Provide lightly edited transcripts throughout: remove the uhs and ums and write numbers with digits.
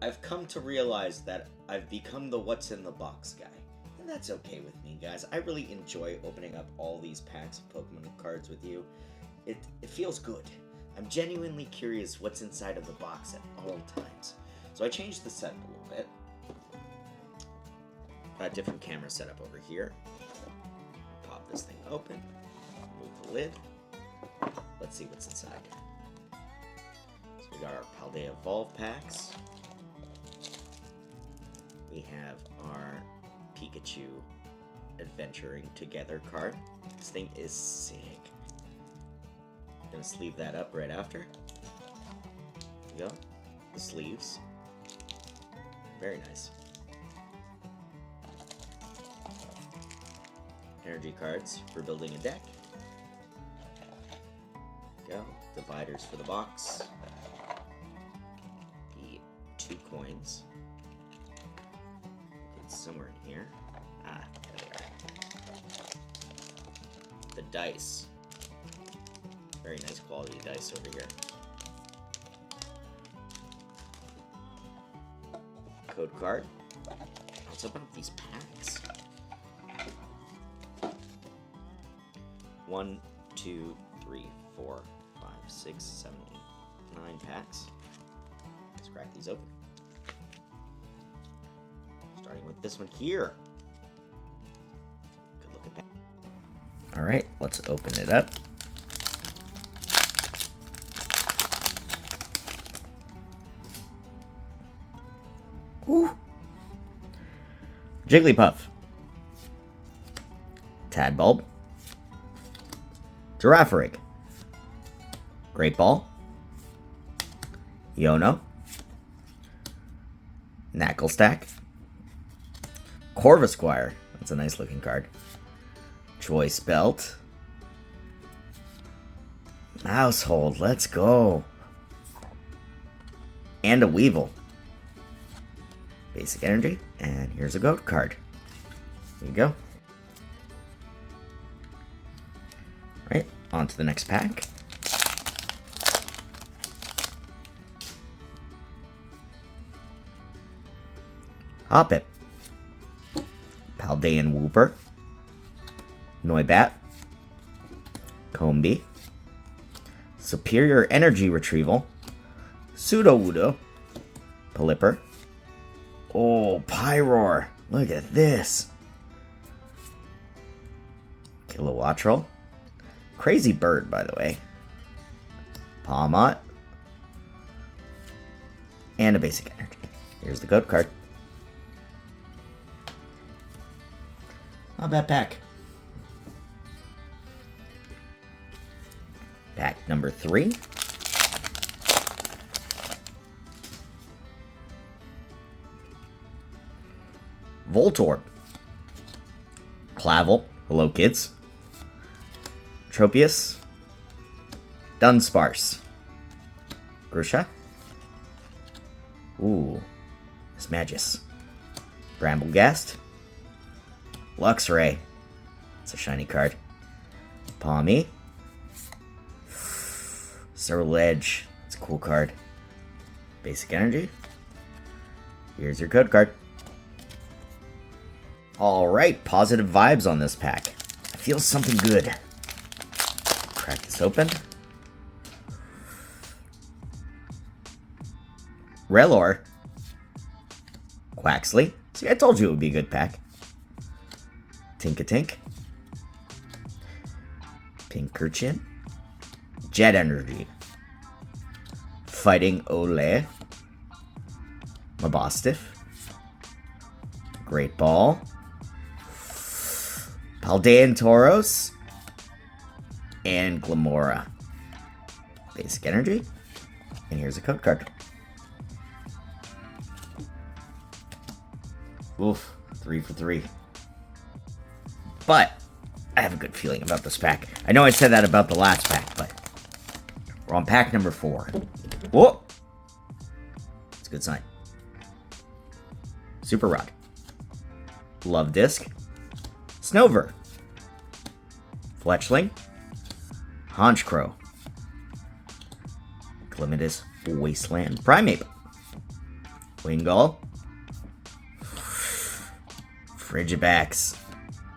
I've come to realize that I've become the what's in the box guy. And that's okay with me, guys. I really enjoy opening up all these packs of Pokemon cards with you. It feels good. I'm genuinely curious what's inside of the box at all times. So I changed the setup a little bit. A different camera setup over here. Pop this thing open. Move the lid. Let's see what's inside. So we got our Paldea Evolve packs. We have our Pikachu Adventuring Together card. This thing is sick. Gonna sleeve that up right after. There we go. The sleeves. Very nice. Energy cards for building a deck. There we go. Dividers for the box. The 2 coins. It's somewhere in here. Ah, there they are. The dice. Very nice quality dice over here. Code card. Let's open up these packs. 1, 2, 3, 4, 5, 6, 7, 8, 9 packs. Let's crack these open. Starting with this one here. Good looking pack. Alright, let's open it up. Ooh. Jigglypuff. Tadbulb. Girafarig. Great Ball. Yono. Knacklestack. Corvisquire. That's a nice looking card. Choice Belt. Mousehold. Let's go. And a Weevil. Basic Energy. And here's a Goat card. There you go. Right, on to the next pack. Hoppip. Paldean Wooper. Noibat. Combee. Superior Energy Retrieval. Sudowoodo. Pelipper. Oh, Pyroar. Look at this. Kilowattrel. Crazy Bird, by the way. Palmot. And a Basic Energy. Here's the Goat card. Not a bad pack. Pack number 3. Voltorb. Clavel. Hello, kids. Tropius. Dunsparce. Grusha. Ooh. Smagus. Bramblegast. Luxray. It's a shiny card. Palmy. Surledge. It's a cool card. Basic Energy. Here's your code card. Alright, positive vibes on this pack. I feel something good. Crack this open. Rellor. Quaxley. See, I told you it would be a good pack. Tinkatink. Pinkerchin. Jet Energy. Fighting Ole. Mabostiff. Great Ball. Paldean Tauros. And Glamora. Basic Energy. And here's a code card. Oof, 3 for 3. But I have a good feeling about this pack. I know I said that about the last pack, but we're on pack number 4. Whoa! It's a good sign. Super Rod. Love Disc. Snover. Fletchling. Honchkrow. Clematis Wasteland Primeape. Wingull. Frigibax.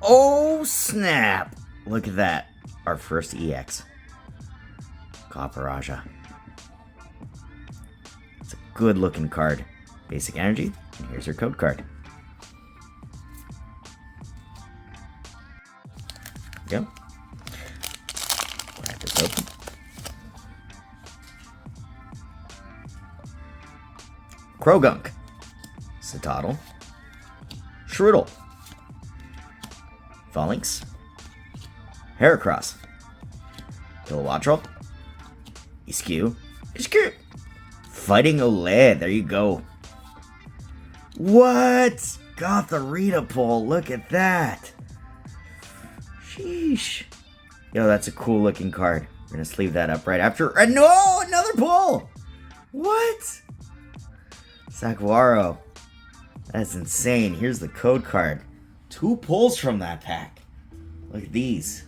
Oh, snap! Look at that. Our first EX. Copperaja. It's a good looking card. Basic energy. And here's your code card. There you go. Crack this open. Krogunk. Citadel. Shroodle. Phalanx. Heracross. Kilowattrel. Iskew. Fighting Oled. There you go. What? Gotharita pull. Look at that. Sheesh. Yo, that's a cool looking card. We're gonna sleeve that up right after. No! Another pull! What? Saguaro. That's insane. Here's the code card. 2 pulls from that pack. Look at these.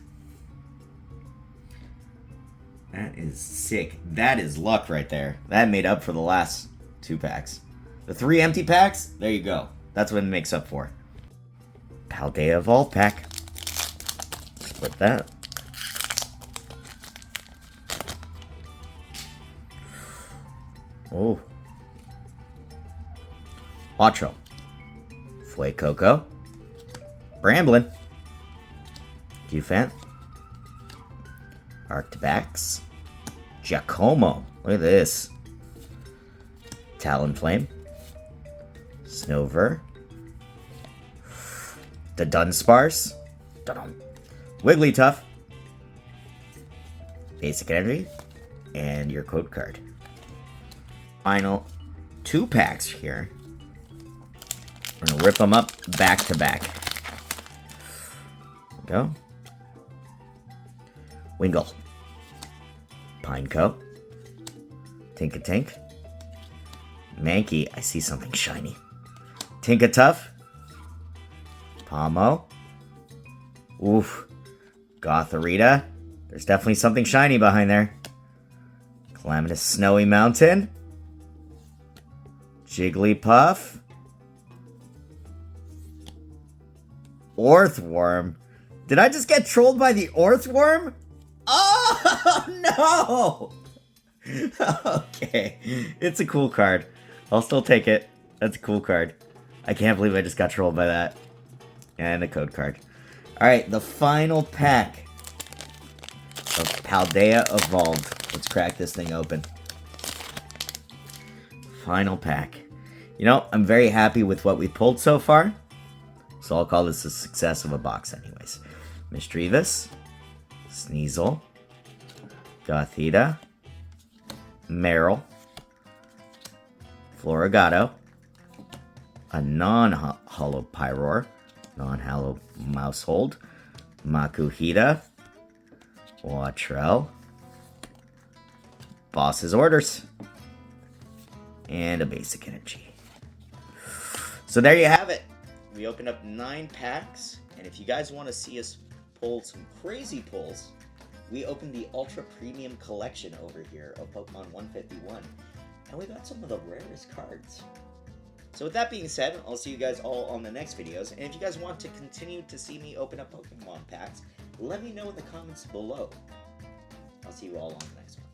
That is sick. That is luck right there. That made up for the last 2 packs. The 3 empty packs, there you go. That's what it makes up for. Paldea Evolve pack. Split that. Oh. Wattrel. Fuecoco. Bramblin. Qfant. Arctibax. Giacomo. Look at this. Talonflame. Snover. The Dunsparce. Wigglytuff. Basic Energy. And your code card. Final 2 packs here. We're going to rip them up back to back. There we go. Wingull. Pineco. Tinkatink. Mankey. I see something shiny. Tinkatuff. Pomo. Oof. Gotharita. There's definitely something shiny behind there. Calamitous Snowy Mountain. Jigglypuff. Orthworm. Did I just get trolled by the Orthworm? Oh, no! Okay. It's a cool card. I'll still take it. That's a cool card. I can't believe I just got trolled by that. And a code card. Alright, the final pack of Paldea Evolved. Let's crack this thing open. Final pack. You know, I'm very happy with what we pulled so far. So I'll call this a success of a box anyways. Misdreavus. Sneasel. Gothita. Meryl. Florigato. A non-hollow Pyroar. Non-hollow Mousehold. Makuhita. Wattrel. Boss's Orders. And a Basic Energy. So there you have it. We opened up 9 packs. And if you guys want to see us pull some crazy pulls, we opened the Ultra Premium Collection over here of Pokemon 151. And we got some of the rarest cards. So with that being said, I'll see you guys all on the next videos. And if you guys want to continue to see me open up Pokemon packs, let me know in the comments below. I'll see you all on the next one.